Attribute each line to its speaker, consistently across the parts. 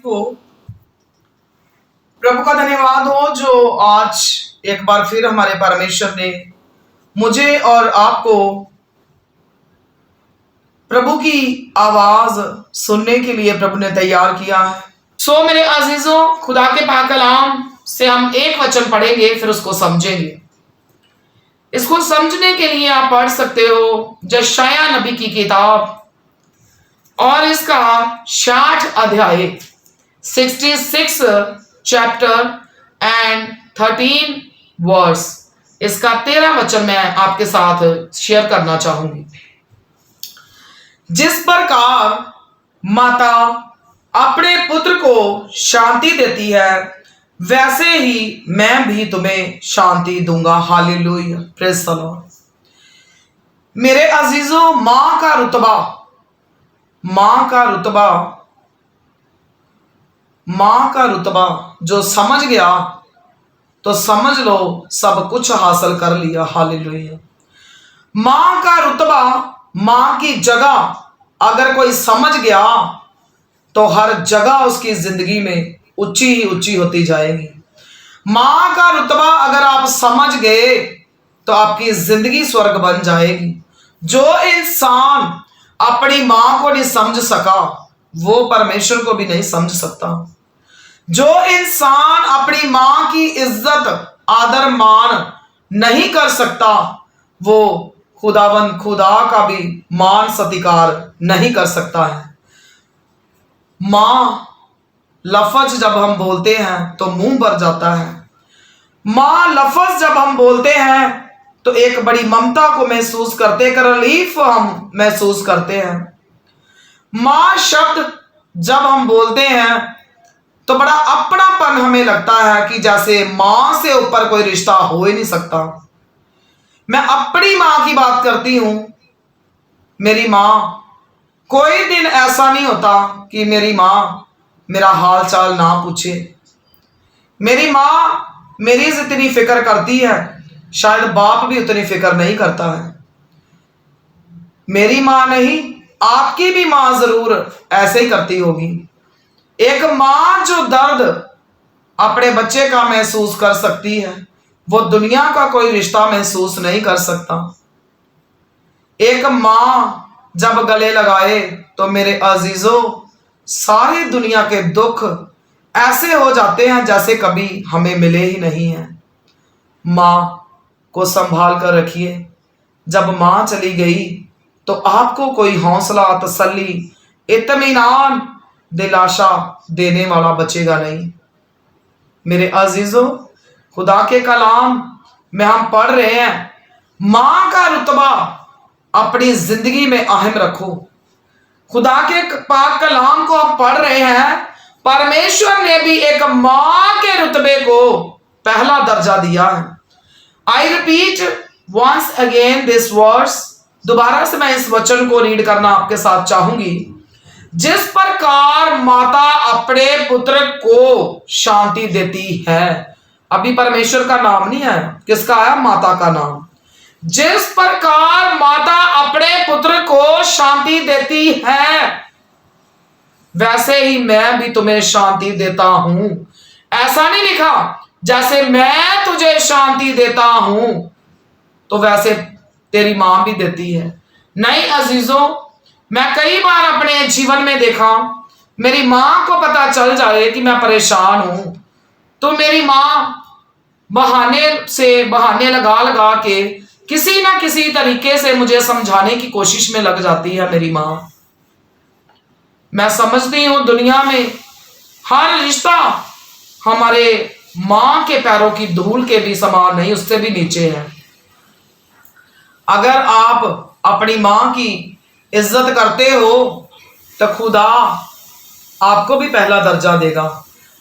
Speaker 1: वो प्रभु का धन्यवाद हो जो आज एक बार फिर हमारे परमेश्वर ने मुझे और आपको प्रभु की आवाज सुनने के लिए प्रभु ने तैयार किया है। मेरे अजीजों, खुदा के पाक कलाम से हम एक वचन पढ़ेंगे, फिर उसको समझेंगे। इसको समझने के लिए आप पढ़ सकते हो यशायाह नबी की किताब और इसका 60 अध्याय 66 चैप्टर एंड 13 वर्स, इसका 13 वचन मैं आपके साथ शेयर करना चाहूंगी। जिस प्रकार माता अपने पुत्र को शांति देती है, वैसे ही मैं भी तुम्हें शांति दूंगा। Hallelujah, praise the Lord. मेरे अजीजों, मां का रुतबा, मां का रुतबा जो समझ गया तो समझ लो सब कुछ हासिल कर लिया। हालेलुया। मां का रुतबा, मां की जगह अगर कोई समझ गया तो हर जगह उसकी जिंदगी में ऊंची ही ऊंची होती जाएगी। मां का रुतबा अगर आप समझ गए तो आपकी जिंदगी स्वर्ग बन जाएगी। जो इंसान अपनी मां को नहीं समझ सका वो परमेश्वर को भी नहीं समझ सकता। जो इंसान अपनी मां की इज्जत आदर मान नहीं कर सकता वो खुदावन खुदा का भी मान सत्कार नहीं कर सकता है। मां लफ्ज जब हम बोलते हैं तो मुंह भर जाता है। मां लफ्ज जब हम बोलते हैं तो एक बड़ी ममता को महसूस करते, एक रिलीफ हम महसूस करते हैं। मां शब्द जब हम बोलते हैं तो बड़ा अपनापन हमें लगता है कि जैसे मां से ऊपर कोई रिश्ता हो ही नहीं सकता। मैं अपनी मां की बात करती हूं। मेरी मां, कोई दिन ऐसा नहीं होता कि मेरी मां मेरा हाल चाल ना पूछे। मेरी मां मेरी जितनी फिक्र करती है शायद बाप भी उतनी फिक्र नहीं करता है। मेरी मां नहीं, आपकी भी मां जरूर ऐसे ही करती होगी। एक मां जो दर्द अपने बच्चे का महसूस कर सकती है वो दुनिया का कोई रिश्ता महसूस नहीं कर सकता। एक मां जब गले लगाए तो मेरे अजीजों, सारी दुनिया के दुख ऐसे हो जाते हैं जैसे कभी हमें मिले ही नहीं हैं। मां को संभाल कर रखिए। जब मां चली गई तो आपको कोई हौसला, तसल्ली, इत्मीनान, दिलासा देने वाला बचेगा नहीं। मेरे अजीजों, खुदा के कलाम में हम पढ़ रहे हैं, मां का रुतबा अपनी जिंदगी में अहम रखो। खुदा के पाक कलाम को हम पढ़ रहे हैं, परमेश्वर ने भी एक मां के रुतबे को पहला दर्जा दिया है। I repeat once again this verse, दोबारा से मैं इस वचन को रीड करना आपके साथ चाहूंगी। जिस प्रकार माता अपने पुत्र को शांति देती है, अभी परमेश्वर का नाम नहीं है, किसका है? माता का नाम। जिस प्रकार माता अपने पुत्र को शांति देती है, वैसे ही मैं भी तुम्हें शांति देता हूं। ऐसा नहीं लिखा जैसे मैं तुझे शांति देता हूं तो वैसे तेरी मां भी देती है। नहीं अजीजों, मैं कई बार अपने जीवन में देखा, मेरी मां को पता चल जाए कि मैं परेशान हूं तो मेरी मां बहाने लगा लगा के किसी ना किसी तरीके से मुझे समझाने की कोशिश में लग जाती है। मेरी मां, मैं समझती हूं दुनिया में हर रिश्ता हमारे मां के पैरों की धूल के भी समान नहीं, उससे भी नीचे है। अगर आप अपनी मां की इज्जत करते हो तो खुदा आपको भी पहला दर्जा देगा।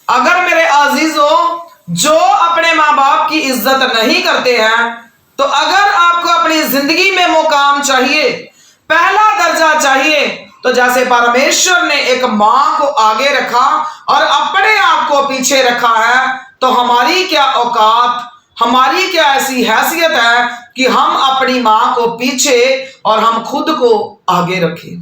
Speaker 1: अगर मेरे अजीजों, जो अपने मां बाप की इज्जत नहीं करते हैं, तो अगर आपको अपनी जिंदगी में मुकाम चाहिए, पहला दर्जा चाहिए, तो जैसे परमेश्वर ने एक मां को आगे रखा और अपने आप को पीछे रखा है, तो हमारी क्या औकात, हमारी क्या ऐसी हैसियत है कि हम अपनी मां को पीछे और हम खुद को आगे रखें।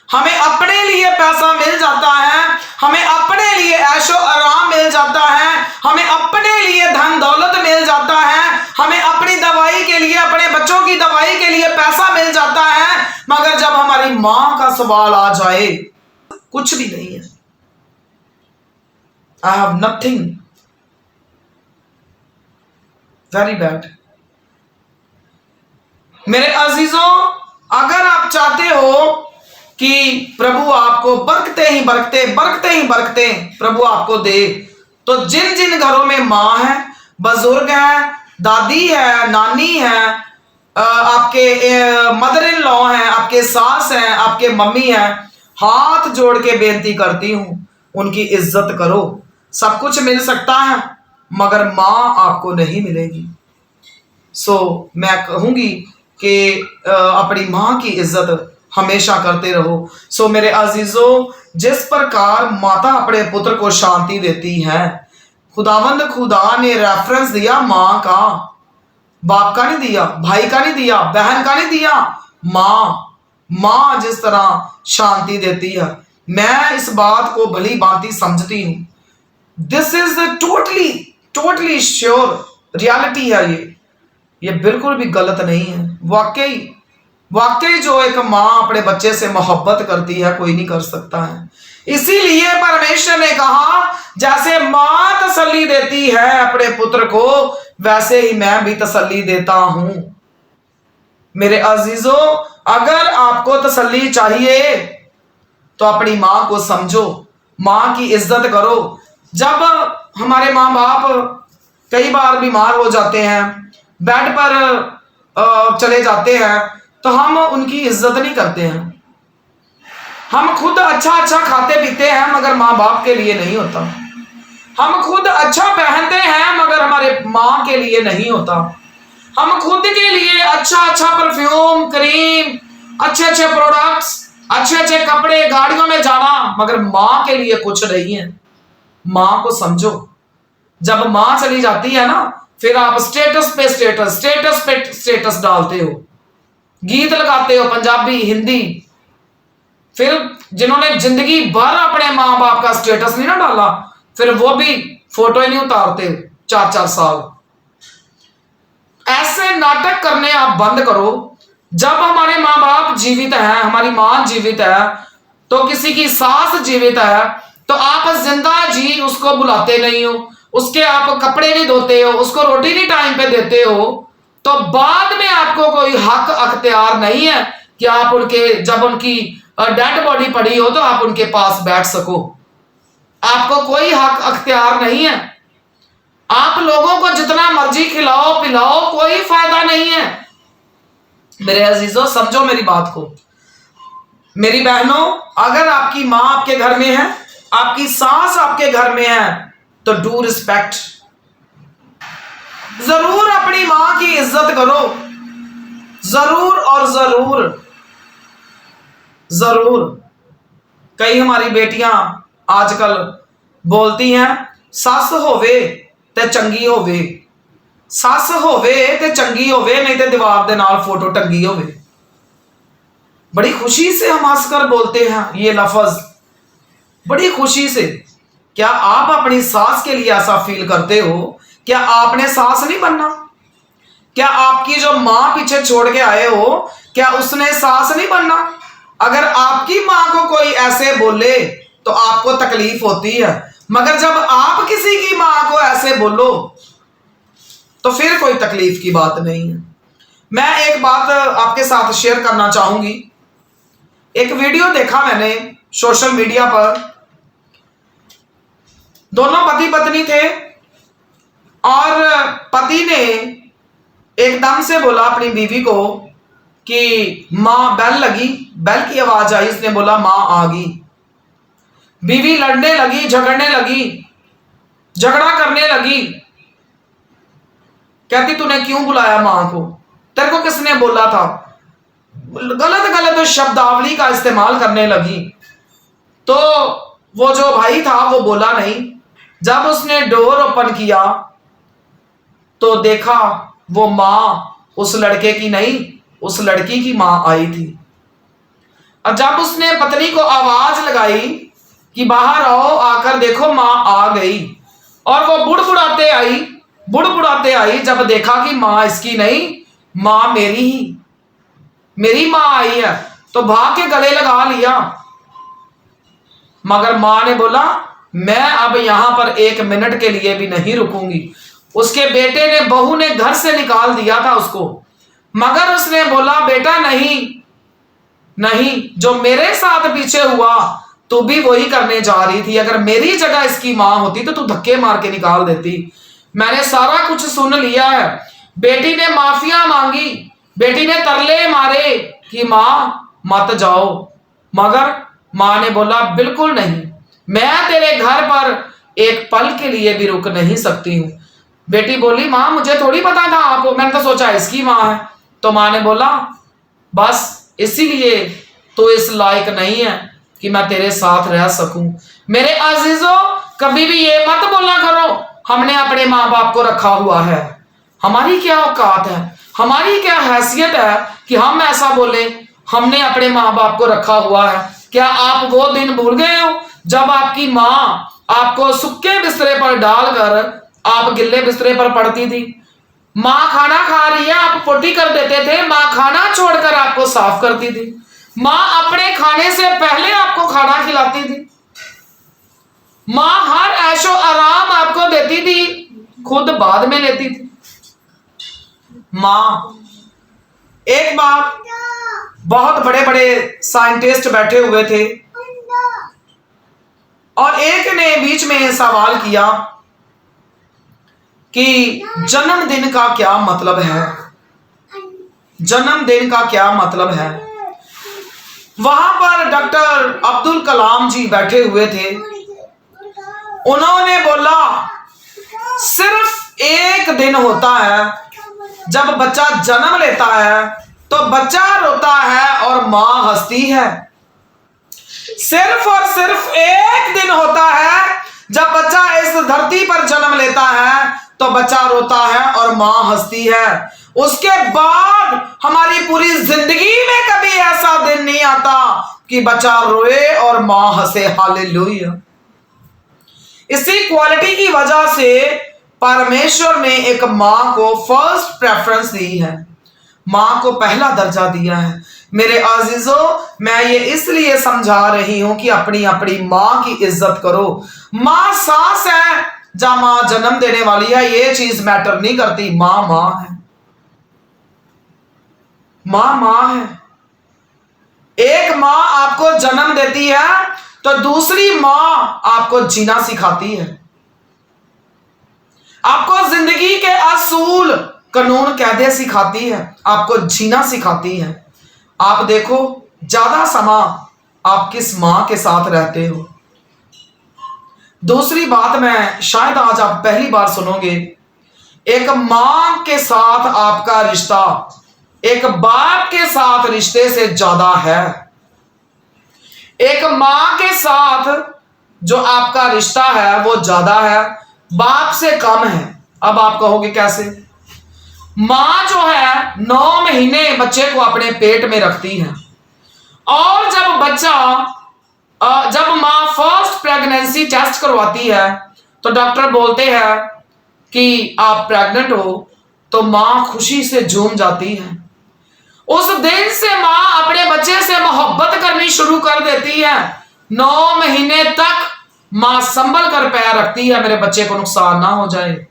Speaker 1: हमें अपने लिए पैसा मिल जाता है, हमें अपने लिए ऐशो आराम मिल जाता है, हमें अपने लिए धन दौलत मिल जाता है, हमें अपनी दवाई के लिए, अपने बच्चों की दवाई के लिए पैसा मिल जाता है, मगर जब हमारी मां का सवाल आ जाए कुछ भी नहीं है। I have nothing, very bad. मेरे अजीजों, अगर आप चाहते हो कि प्रभु आपको बरकते ही बरकते, बरकते ही बरकते प्रभु आपको दे, तो जिन जिन घरों में मां है, बुजुर्ग है, दादी है, नानी है, आपके मदर इन लॉ हैं, आपके सास हैं, आपके मम्मी हैं, हाथ जोड़ के बेनती करती हूं, उनकी इज्जत करो। सब कुछ मिल सकता है मगर मां आपको नहीं मिलेगी। सो मैं कहूंगी कि अपनी मां की इज्जत हमेशा करते रहो। सो मेरे अजीजों, जिस प्रकार माता अपने पुत्र को शांति देती है, खुदावंद खुदा ने रेफरेंस दिया मां का, बाप का नहीं दिया, भाई का नहीं दिया, बहन का नहीं दिया, मां जिस तरह शांति देती है, मैं इस बात को भली भांति समझती हूं। This is totally totally sure reality है। ये बिल्कुल भी गलत नहीं है। वाकई वाकई जो एक मां अपने बच्चे से मोहब्बत करती है कोई नहीं कर सकता है। इसीलिए परमेश्वर ने कहा, जैसे मां तसल्ली देती है अपने पुत्र को, वैसे ही मैं भी तसल्ली देता हूं। मेरे अजीजों, अगर आपको तसल्ली चाहिए तो अपनी मां को समझो, मां की इज्जत करो। जब हमारे मां बाप कई बार बीमार हो जाते हैं, बेड पर चले जाते हैं, तो हम उनकी इज्जत नहीं करते हैं। हम खुद अच्छा अच्छा खाते पीते हैं मगर माँ बाप के लिए नहीं होता। हम खुद अच्छा पहनते हैं मगर हमारे माँ के लिए नहीं होता। हम खुद के लिए अच्छा अच्छा परफ्यूम, क्रीम, अच्छे अच्छे प्रोडक्ट्स, अच्छे अच्छे कपड़े, गाड़ियों में जाना, मगर माँ के लिए कुछ नहीं है। माँ को समझो। जब माँ चली जाती है ना, फिर आप स्टेटस पे स्टेटस, स्टेटस पे स्टेटस डालते हो, गीत लगाते हो पंजाबी, हिंदी। फिर जिन्होंने जिंदगी भर अपने मां बाप का स्टेटस नहीं ना डाला, फिर वो भी फोटो ही नहीं उतारते 4-4 साल। ऐसे नाटक करने आप बंद करो। जब हमारे मां बाप जीवित हैं, हमारी मां जीवित है, तो किसी की सास जीवित है, तो आप जिंदा जी उसको बुलाते नहीं हो, उसके आप कपड़े नहीं धोते हो, उसको रोटी नहीं टाइम पे देते हो, तो बाद में आपको कोई हक अख्तियार नहीं है कि आप उनके, जब उनकी डेड बॉडी पड़ी हो तो आप उनके पास बैठ सको। आपको कोई हक अख्तियार नहीं है। आप लोगों को जितना मर्जी खिलाओ पिलाओ, कोई फायदा नहीं है। मेरे अजीजों, समझो मेरी बात को। मेरी बहनों, अगर आपकी मां आपके घर में है, आपकी सास आपके घर में है, तो डू रिस्पेक्ट। जरूर अपनी मां की इज्जत करो, जरूर और जरूर जरूर। कई हमारी बेटियां आजकल बोलती हैं, सस होवे ते चंगी होवे, सस होवे ते चंगी होवे, नहीं ते दीवार दे नाल फोटो टंगी होवे। बड़ी खुशी से हम हंसकर बोलते हैं ये लफ्ज, बड़ी खुशी से। क्या आप अपनी सास के लिए ऐसा फील करते हो? क्या आपने सास नहीं बनना? क्या आपकी जो मां पीछे छोड़ के आए हो, क्या उसने सास नहीं बनना? अगर आपकी मां को कोई ऐसे बोले तो आपको तकलीफ होती है, मगर जब आप किसी की मां को ऐसे बोलो तो फिर कोई तकलीफ की बात नहीं है। मैं एक बात आपके साथ शेयर करना चाहूंगी। एक वीडियो देखा मैंने सोशल मीडिया पर, दोनों पति पत्नी थे और पति ने एकदम से बोला अपनी बीवी को कि मां बेल लगी, बेल की आवाज आई, इसने बोला मां आ गई। बीवी लड़ने लगी, झगड़ने लगी, झगड़ा करने लगी। कहती तूने क्यों बुलाया मां को, तेरे को किसने बोला था? गलत गलत शब्दावली का इस्तेमाल करने लगी। तो वो जो भाई था वो बोला नहीं। जब उसने डोर ओपन किया तो देखा वो मां उस लड़के की नहीं, उस लड़की की मां आई थी। और जब उसने पत्नी को आवाज लगाई कि बाहर आओ, आकर देखो माँ आ गई, और वो बुड़बुड़ाते आई, जब देखा कि माँ इसकी नहीं, माँ मेरी माँ आई है, तो भाग के गले लगा लिया। मगर माँ ने बोला मैं अब यहां पर 1 मिनट के लिए भी नहीं रुकूंगी। उसके बेटे ने, बहू ने घर से निकाल दिया था उसको, मगर उसने बोला बेटा नहीं, जो मेरे साथ पीछे हुआ तू भी वही करने जा रही थी। अगर मेरी जगह इसकी मां होती तो तू धक्के मार के निकाल देती। मैंने सारा कुछ सुन लिया है। बेटी ने माफिया मांगी, बेटी ने तरले मारे कि मां मत जाओ, मगर मां ने बोला बिल्कुल नहीं, मैं तेरे घर पर एक पल के लिए भी रुक नहीं सकती हूं। बेटी बोली मां मुझे थोड़ी पता था आपको, मैंने तो सोचा इसकी मां है। तो मां ने बोला बस इसीलिए तो इस लायक नहीं है कि मैं तेरे साथ रह सकूं। मेरे अजीजों, कभी भी ये मत बोला करो हमने अपने माँ बाप को रखा हुआ है। हमारी क्या औकात है, हमारी क्या हैसियत है कि हम ऐसा बोले हमने अपने माँ बाप को रखा हुआ है। क्या आप वो दिन भूल गए हो जब आपकी माँ आपको सूखे बिस्तरे पर डालकर आप गिल्ले बिस्तरे पर पड़ती थी? माँ खाना खा रही है, आप पोटी कर देते थे, माँ खाना छोड़कर आपको साफ करती थी। माँ अपने खाने से पहले आपको खाना खिलाती थी। माँ हर ऐशो आराम आपको देती थी, खुद बाद में लेती थी। माँ, एक बार बहुत बड़े बड़े साइंटिस्ट बैठे हुए थे और एक ने बीच में सवाल किया कि जन्मदिन का क्या मतलब है, जन्मदिन का क्या मतलब है। वहां पर डॉक्टर अब्दुल कलाम जी बैठे हुए थे। उन्होंने बोला सिर्फ एक दिन होता है जब बच्चा जन्म लेता है तो बच्चा रोता है और मां हंसती है। सिर्फ और सिर्फ एक दिन होता है जब बच्चा इस धरती पर जन्म लेता है तो बच्चा रोता है और मां हंसती है। उसके बाद हमारी पूरी जिंदगी में कभी ऐसा दिन नहीं आता कि बच्चा रोए और मां हंसे। हालेलुया। इसी क्वालिटी की वजह से परमेश्वर ने एक मां को फर्स्ट प्रेफरेंस दी है, मां को पहला दर्जा दिया है। मेरे अजीजों, मैं ये इसलिए समझा रही हूं कि अपनी अपनी मां की इज्जत करो। मां सास है, जब मां जन्म देने वाली है ये चीज मैटर नहीं करती। मां मां है, मां मां है। एक मां आपको जन्म देती है तो दूसरी मां आपको जीना सिखाती है, आपको जिंदगी के असूल कानून कायदे सिखाती है, आपको जीना सिखाती है। आप देखो ज्यादा समय आप किस मां के साथ रहते हो। दूसरी बात, मैं शायद आज आप पहली बार सुनोगे, एक मां के साथ आपका रिश्ता एक बाप के साथ रिश्ते से ज्यादा है। एक मां के साथ जो आपका रिश्ता है वो ज्यादा है, बाप से कम है। अब आप कहोगे कैसे? मां जो है 9 महीने बच्चे को अपने पेट में रखती है और जब मां फर्स्ट प्रेगनेंसी टेस्ट करवाती है तो डॉक्टर बोलते हैं कि आप प्रेग्नेंट हो, तो मां खुशी से झूम जाती है। उस दिन से मां अपने बच्चे से मोहब्बत करनी शुरू कर देती है। 9 महीने तक मां संभल कर पैर रखती है, मेरे बच्चे को नुकसान ना हो जाए।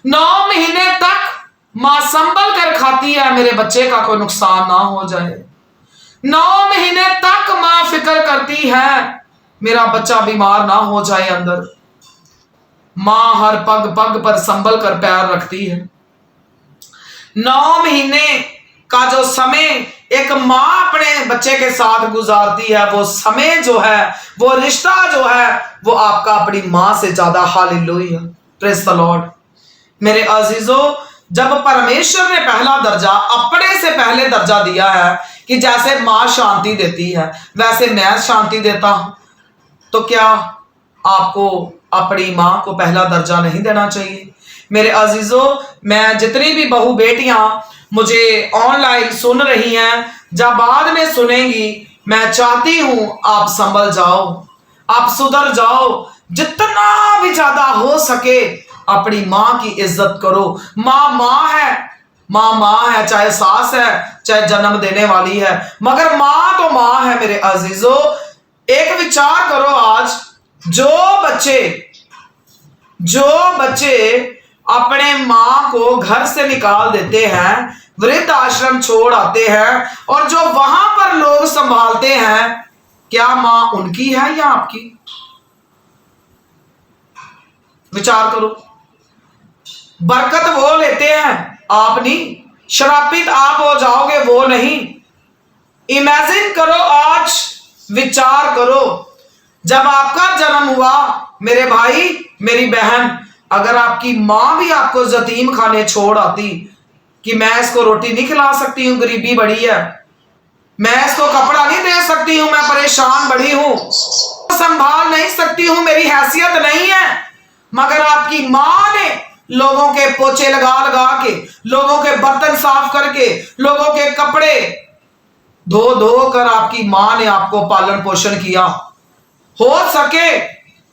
Speaker 1: 9 महीने तक मां संभल कर खाती है, मेरे बच्चे का कोई नुकसान ना हो जाए। 9 महीने तक मां फिक्र करती है मेरा बच्चा बीमार ना हो जाए अंदर। मां हर पग पग पर संभल कर पैर रखती है। 9 महीने का जो समय एक मां अपने बच्चे के साथ गुजारती है, वो समय जो है, वो रिश्ता जो है, वो आपका अपनी मां से ज्यादा। Hallelujah, praise the Lord. मेरे अजीजों, जब परमेश्वर ने पहला दर्जा अपने से पहले दर्जा दिया है कि जैसे मां शांति देती है वैसे मैं शांति देता हूं, तो क्या आपको अपनी मां को पहला दर्जा नहीं देना चाहिए? मेरे अजीजों, मैं जितनी भी बहू बेटियां मुझे ऑनलाइन सुन रही हैं, जब बाद में सुनेंगी, मैं चाहती हूं आप संभल जाओ, आप सुधर जाओ। जितना भी ज्यादा हो सके अपनी मां की इज्जत करो। मां मां है, मां मां है, चाहे सास है, चाहे जन्म देने वाली है, मगर मां तो मां है मेरे अजीजों। एक विचार करो, आज जो बच्चे अपने मां को घर से निकाल देते हैं, वृद्ध आश्रम छोड़ आते हैं, और जो वहां पर लोग संभालते हैं, क्या मां उनकी है या आपकी? विचार करो। बरकत वो लेते हैं, आप नहीं। श्रापित आप हो जाओगे, वो नहीं। इमेजिन करो, आज विचार करो, जब आपका जन्म हुआ मेरे भाई मेरी बहन, अगर आपकी मां भी आपको यतीम खाने छोड़ आती कि मैं इसको रोटी नहीं खिला सकती हूं, गरीबी बड़ी है, मैं इसको कपड़ा नहीं दे सकती हूं, मैं परेशान बड़ी हूं, संभाल नहीं सकती हूं, मेरी हैसियत नहीं है, मगर आपकी मां ने लोगों के पोछे लगा लगा के, लोगों के बर्तन साफ करके, लोगों के कपड़े धो धो कर आपकी मां ने आपको पालन पोषण किया। हो सके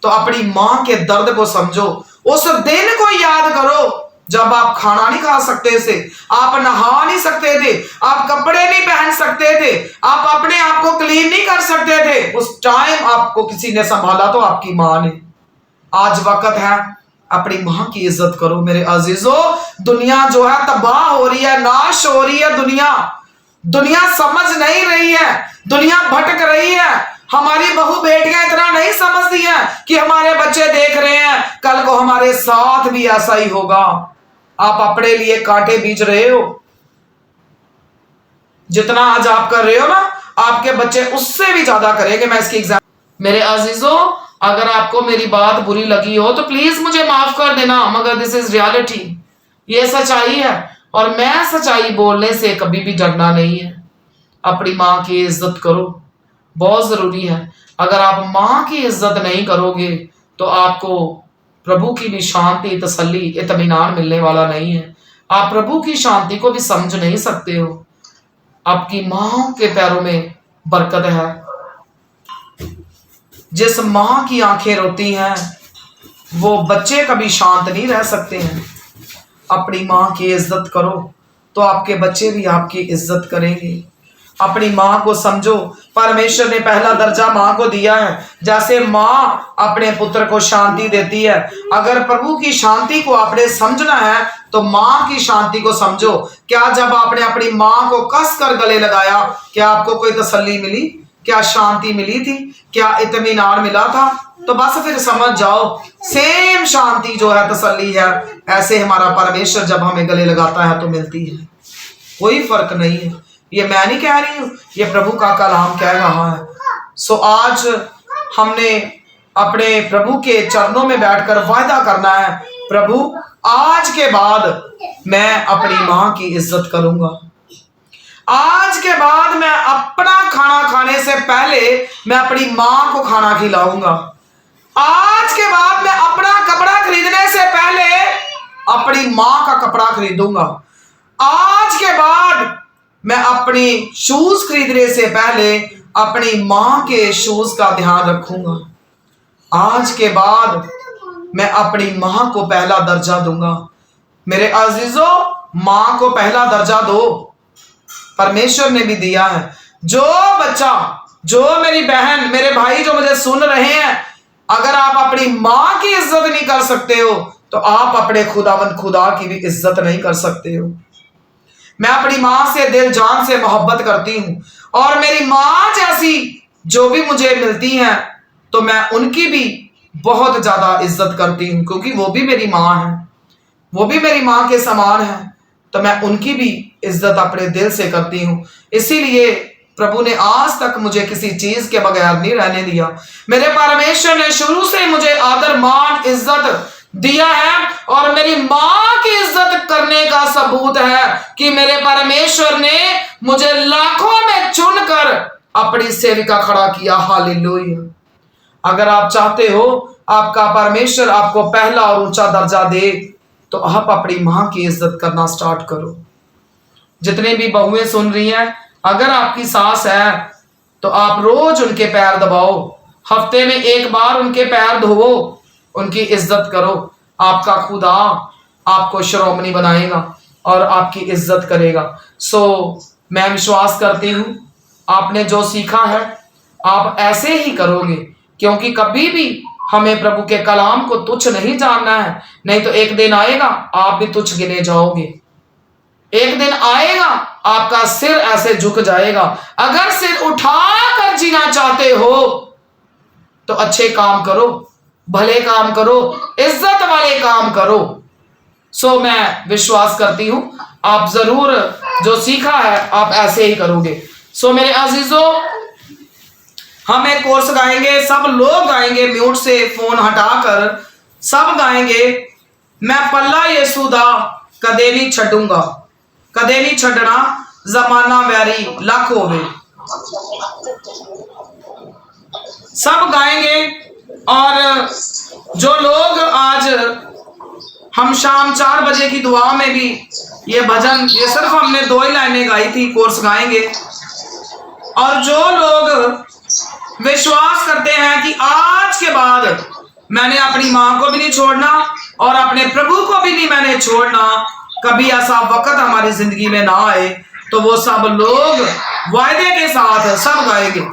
Speaker 1: तो अपनी मां के दर्द को समझो। उस दिन को याद करो जब आप खाना नहीं खा सकते थे, आप नहा नहीं सकते थे, आप कपड़े नहीं पहन सकते थे, आप अपने आप को क्लीन नहीं कर सकते थे। उस टाइम आपको किसी ने संभाला तो आपकी मां ने। आज वक्त है अपनी मां की इज्जत करो मेरे अजीजों। दुनिया जो है तबाह हो रही है, नाश हो रही है दुनिया समझ नहीं रही है, दुनिया भटक रही है। हमारी बहू बेटियां इतना नहीं समझती हैं कि हमारे बच्चे देख रहे हैं, कल को हमारे साथ भी ऐसा ही होगा। आप अपने लिए कांटे बीज रहे हो, जितना आज आप कर रहे हो ना, आपके बच्चे उससे भी ज्यादा करेंगे। मैं इसकी एग्जाम्पल, मेरे अजीजों, अगर आपको मेरी बात बुरी लगी हो तो प्लीज मुझे माफ कर देना, मगर दिस इज रियलिटी, ये सच्चाई है, और मैं सच्चाई बोलने से कभी भी डरना नहीं है। अपनी मां की इज्जत करो, बहुत जरूरी है। अगर आप मां की इज्जत नहीं करोगे तो आपको प्रभु की भी शांति, तसल्ली, इत्मीनान मिलने वाला नहीं है। आप प्रभु की शांति को भी समझ नहीं सकते हो। आपकी मां के पैरों में बरकत है। जिस मां की आंखें रोती हैं वो बच्चे कभी शांत नहीं रह सकते हैं। अपनी मां की इज्जत करो तो आपके बच्चे भी आपकी इज्जत करेंगे। अपनी मां को समझो, परमेश्वर ने पहला दर्जा मां को दिया है। जैसे मां अपने पुत्र को शांति देती है, अगर प्रभु की शांति को आपने समझना है तो मां की शांति को समझो। क्या जब आपने अपनी मां को कस कर गले लगाया, क्या आपको कोई तसल्ली मिली? क्या शांति मिली थी? क्या इत्मीनान मिला था? तो बस फिर समझ जाओ, सेम शांति जो है, तसल्ली है, ऐसे हमारा परमेश्वर जब हमें गले लगाता है तो मिलती है। कोई फर्क नहीं है। ये मैं नहीं कह रही हूं, ये प्रभु का कलाम कह रहा है। सो आज हमने अपने प्रभु के चरणों में बैठकर वायदा करना है, प्रभु आज के बाद मैं अपनी मां की इज्जत करूंगा। आज के बाद मैं अपना खाना खाने से पहले मैं अपनी मां को खाना खिलाऊंगा। आज के बाद मैं अपना कपड़ा खरीदने से पहले अपनी मां का कपड़ा खरीदूंगा। आज के बाद मैं अपनी शूज खरीदने से पहले अपनी मां के शूज का ध्यान रखूंगा। आज के बाद मैं अपनी मां को पहला दर्जा दूंगा। मेरे अजीजों, मां को पहला दर्जा दो, परमेश्वर ने भी दिया है। जो बच्चा, जो मेरी बहन, मेरे भाई जो मुझे सुन रहे हैं, अगर आप अपनी मां की इज्जत नहीं कर सकते हो तो आप अपने खुदावंद खुदा की भी इज्जत नहीं कर सकते हो। मैं अपनी मां से दिल जान से मोहब्बत करती हूं, और मेरी मां जैसी जो भी मुझे मिलती हैं तो मैं उनकी भी बहुत ज्यादा इज्जत करती हूं, क्योंकि वो भी मेरी मां है, वो भी मेरी मां के समान है, तो मैं उनकी भी इज्जत अपने दिल से करती हूं। इसीलिए प्रभु ने आज तक मुझे किसी चीज के बगैर नहीं रहने दिया। मेरे परमेश्वर ने शुरू से मुझे आदर, मान, इज्जत दिया है, और मेरी मां की इज्जत करने का सबूत है कि मेरे परमेश्वर ने मुझे लाखों में चुनकर अपनी सेविका खड़ा किया। हालेलुया। अगर आप चाहते हो आपका परमेश्वर आपको पहला और ऊंचा दर्जा दे तो आप अपनी मां की इज्जत करना स्टार्ट करो। जितने भी बहुएं सुन रही हैं, अगर आपकी सास है तो आप रोज उनके पैर दबाओ, हफ्ते में एक बार उनके पैर धोवो, उनकी इज्जत करो। आपका खुदा आपको श्रोमणी बनाएगा और आपकी इज्जत करेगा। सो मैं विश्वास करती हूँ आपने जो सीखा है आप ऐसे ही करोगे, क्योंकि कभी भी हमें प्रभु के कलाम को तुच्छ नहीं जानना है, नहीं तो एक दिन आएगा आप भी तुच्छ गिने जाओगे। एक दिन आएगा आपका सिर ऐसे झुक जाएगा। अगर सिर उठाकर जीना चाहते हो तो अच्छे काम करो, भले काम करो, इज्जत वाले काम करो। सो मैं विश्वास करती हूं आप जरूर जो सीखा है आप ऐसे ही करोगे। सो मेरे अजीजों, हम एक कोर्स गाएंगे, सब लोग गाएंगे, म्यूट से फोन हटाकर सब गाएंगे। मैं पल्ला यीशु दा कदे नहीं छड्डूंगा, कदे नहीं छड्डना, जमाना वैरी लख होवे। सब गाएंगे। और जो लोग आज हम शाम 4 बजे की दुआ में भी ये भजन, ये सिर्फ हमने 2 ही लाइनें गाई थी, कोर्स गाएंगे। और जो लोग विश्वास करते हैं कि आज के बाद मैंने अपनी माँ को भी नहीं छोड़ना और अपने प्रभु को भी नहीं मैंने छोड़ना, कभी ऐसा वक्त हमारी जिंदगी में ना आए, तो वो सब लोग वायदे के साथ सब गाएंगे।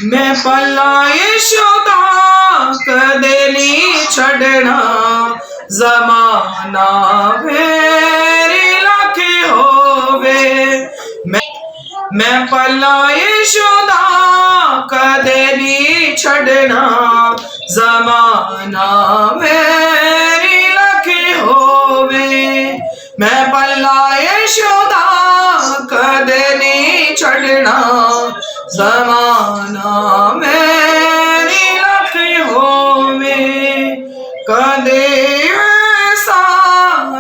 Speaker 1: मैं पल्ला यीशु दा कदे नहीं छड़ना, जमाना मेरी लाखे होवे। मैं पल्ला यीशु दा कदे नहीं छड़ना, जमाना मेरी लाखे होवे। मैं पल्ला यीशु दा कदे नहीं छड़ना, जमाना मेरी लाखे होवे। कदे ऐसा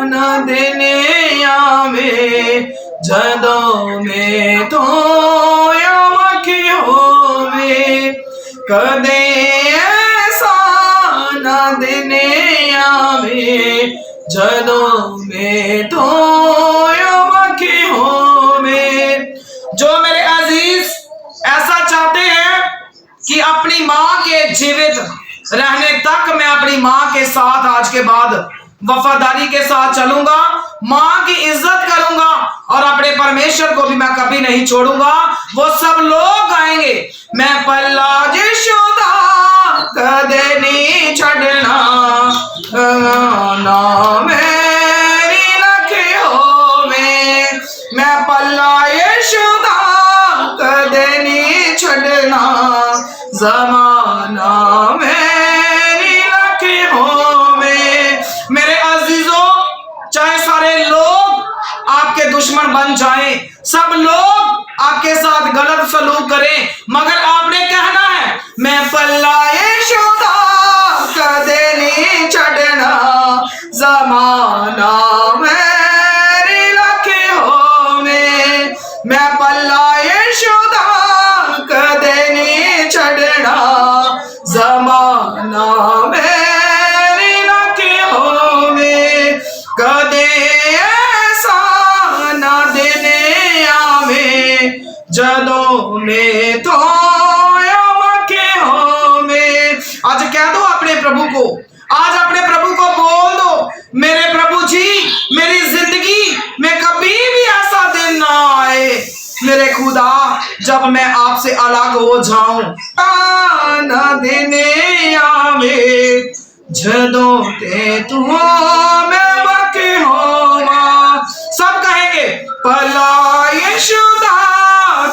Speaker 1: न देने आवे, जदों में तो यमकी होवे। कदे ऐसा न देने आवे, जदों में तो यमकी होवे। जो मेरे अजीज ऐसा चाहते हैं कि अपनी माँ के जीवित रहने तक मैं अपनी माँ के साथ आज के बाद वफादारी के साथ चलूंगा, माँ की इज्जत करूंगा और अपने परमेश्वर को भी मैं कभी नहीं छोड़ूंगा, वो सब लोग आएंगे। मैं पल्ला यीशु दा कदे नहीं छड़ना, ना मेरी लखे होवे। मैं पल्ला यीशु दा कदे नहीं छड़ना, जमाना मेरी लखे होवे। मेरे अजीजों, चाहे सारे लोग आपके दुश्मन बन जाएं, सब लोग आपके साथ गलत सलूक करें, मगर आपने कहना है मैं पल्ला यीशु दा कदे नहीं छड़ना, जमाना मेरी लखे होवे। मैं पल्ला यीशु दा कदे नहीं छड़ना, जमाना मेरी लखे होवे। कदे ऐसा ना देने आवे, जदों में तो यमके होवे। आज कह दो अपने प्रभु को, आज अपने प्रभु को बोल दो, मेरे प्रभु जी मेरी जिंदगी में कभी भी ऐसा दिन ना आए मेरे खुदा जब मैं आपसे अलग हो जाऊं। ना देने आवे, जदों ते तू मैं बाकी होवा। सब कहेंगे पल्ला यीशु दा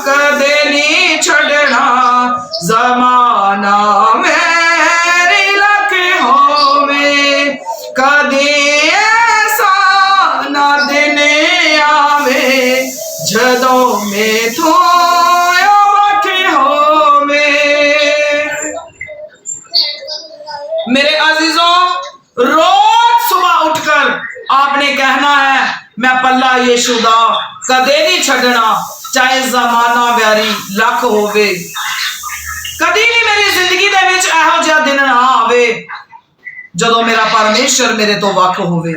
Speaker 1: कदे नहीं छड़ना, जमाना मेरी लखे होवे। कदे ऐसा ना देने आवे, जदों में तो यमकी होवे। मेरे अजीजों, रोज सुबह उठकर आपने कहना है मैं पल्ला यीशु दा कदे नहीं छड़ना, चाहे जमाना व्यारी लख होवे। कदी भी मेरी जिंदगी दे विच एहो जिहा दिन ना आवे जदों मेरा परमेश्वर मेरे तो वख होवे।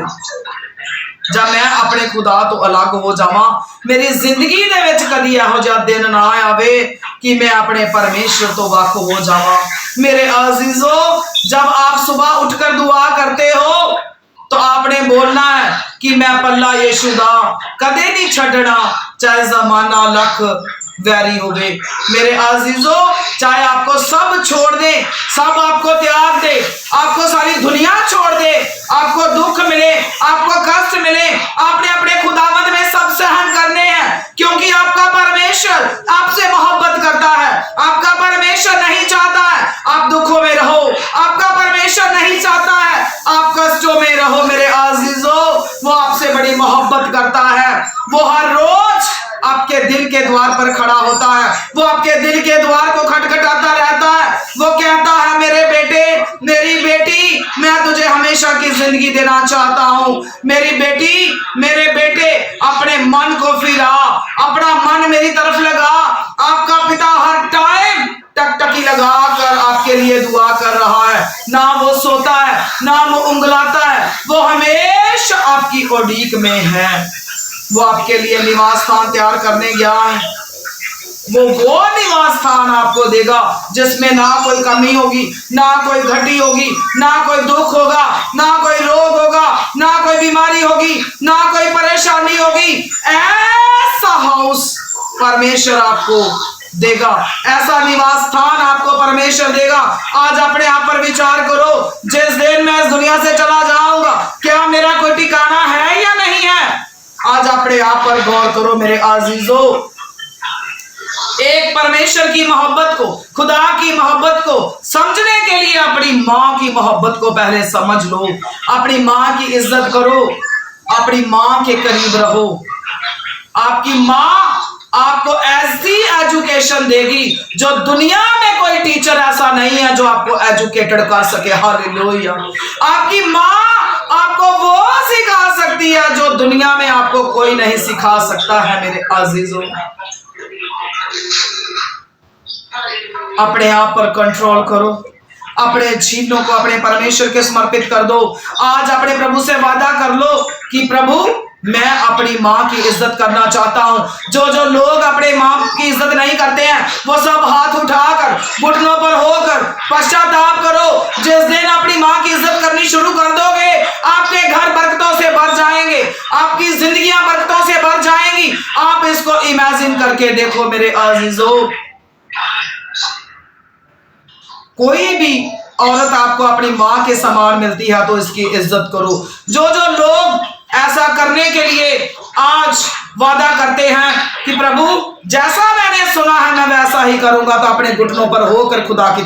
Speaker 1: जब मैं अपने खुदा तो अलग हो जावा। मेरी जिंदगी दे विच कदी इहो जिहा दिन ना आवे कि मैं अपने परमेश्वर तो वख हो जावा। मेरे अजीजो, जब आप सुबह उठकर दुआ करते हो तो आपने बोलना है कि मैं पल्ला यीशु दा कदे नहीं छड़ना, चाहे जमाना लख वैरी हो गए। मेरे अजीजो, चाहे आपको सब छोड़ दे, सब आपको त्याग दे, आपको सारी दुनिया छोड़ दे, आपको दुख मिले, आपको कष्ट मिले, आपने अपने खुदावंद में सब सहन करने हैं, क्योंकि आपका परमेश्वर आपसे मोहब्बत करता है। आपका परमेश्वर नहीं चाहता है आप दुखों में रहो, आपका परमेश्वर नहीं चाहता है आप कष्टों में रहो। मेरे अजीजो, वो आपसे बड़ी मोहब्बत करता है। वो हर रोज आपके दिल के द्वार पर खड़ा होता है, वो आपके दिल के द्वार को खटखटाता रहता है। वो कहता है, मेरे बेटे, मेरी बेटी, मैं तुझे हमेशा की जिंदगी देना चाहता हूं। मेरी बेटी, मेरे बेटे, अपने मन को फिरा, अपना मन मेरी तरफ लगा। आपका पिता हर टाइम टकटकी लगा कर आपके लिए दुआ कर रहा है। ना वो सोता है, ना वो उंगलाता है, वो हमेशा आपकी उड़ीक में है। वो आपके लिए निवास स्थान तैयार करने गया है। वो निवास स्थान आपको देगा जिसमें ना कोई कमी होगी, ना कोई घटी होगी, ना कोई दुख होगा, ना कोई रोग होगा, ना कोई बीमारी होगी, ना कोई परेशानी होगी। ऐसा हाउस परमेश्वर आपको देगा, ऐसा निवास स्थान आपको परमेश्वर देगा। आज अपने आप पर विचार करो, जिस दिन मैं इस दुनिया से चला जाऊंगा, क्या मेरा कोई ठिकाना है या नहीं है? आज अपने आप पर गौर करो मेरे अजीजो। एक परमेश्वर की मोहब्बत को, खुदा की मोहब्बत को समझने के लिए अपनी माँ की मोहब्बत को पहले समझ लो। अपनी माँ की इज्जत करो, अपनी माँ के करीब रहो। आपकी माँ आपको ऐसी एजुकेशन देगी जो दुनिया में कोई टीचर ऐसा नहीं है जो आपको एजुकेटेड कर सके। हालेलुया। आपकी माँ आपको वो सिखा सकती है जो दुनिया में आपको कोई नहीं सिखा सकता है। मेरे अजीजों, अपने आप पर कंट्रोल करो, अपने जीवनों को अपने परमेश्वर के समर्पित कर दो। आज अपने प्रभु से वादा कर लो कि प्रभु, मैं अपनी माँ की इज्जत करना चाहता हूँ। जो लोग अपने माँ की इज्जत नहीं करते हैं, वो सब हाथ उठाकर घुटनों पर होकर पश्चाताप करो। जिस दिन अपनी माँ की इज्जत करनी शुरू कर दोगे, आपके घर बरकतों से भर जाएंगे, आपकी जिंदगियां बरकतों से भर जाएंगी। आप इसको इमेजिन करके देखो मेरे अजीजों। कोई भी औरत आपको अपनी माँ के समान मिलती है तो इसकी इज्जत करो। जो लोग ऐसा करने के लिए आज वादा करते हैं कि प्रभु, जैसा मैंने सुना है मैं वैसा ही करूंगा, तो अपने घुटनों पर होकर खुदा की